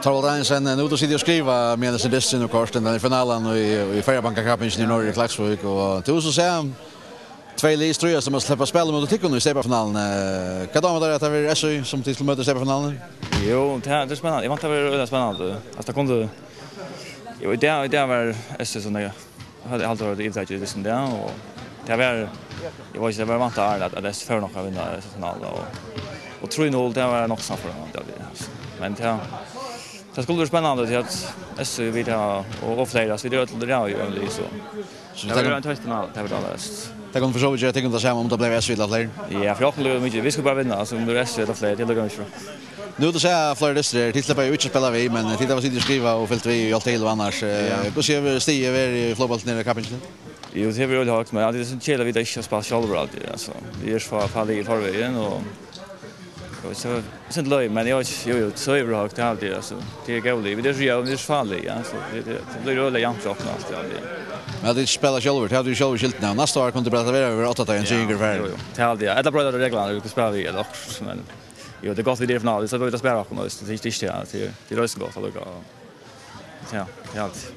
Torvald Einsen, nu då sitter och skriva med sin distin och korsten den finalen i Färjabanka Cupen i Norge i Klaxvik och till så säger två liströja som har släppt spel mot Tikkun i semifinalen. Vad damer där att det är SU som till möter semifinalen? Jo, det är spännande. Jag vant att det är spännande. Alltså det kunde jo, det var SU som jag hade alltid varit ivrig i det som det och det var jag var inte bara vant att det för några vinna finalen och 3-0 det var nog så för det. Men det skulle vara spännande till att SU vill ha och flera så vi gör det där ju så. Så det var en testfinal det var det. Det kan försöka göra det kan om det blev SU eller fler. Ja, för jag skulle mycket vi skulle bara vinna så om det är SU eller fler det lugnar inte. Nu då säger Florida District till släppa ut spela vi men titta vad sitter skriva och fält vi allt till och annars. Hur ser vi Stig över i floorball nere i Cupen? Jo, det är väl högt men det är så chilla vi det inte spela själva alltid alltså. Vi är så fall i förvägen och så sen löj men jag jo så är det högt alltid alltså. Det är goligt. Det är ju det är farligt alltså. Det blir roligt jämnt upp nästan alltid. Men det spelar själva. Det hade ju själva skilt nu. Nästa år kommer det berätta över 8 en seger för. Jo. Det är alltid. Alla bröder reglerna vi spelar vi eller men jo det går vi det för nu så vi det spelar också det är inte det är så gott att ja, det är allt.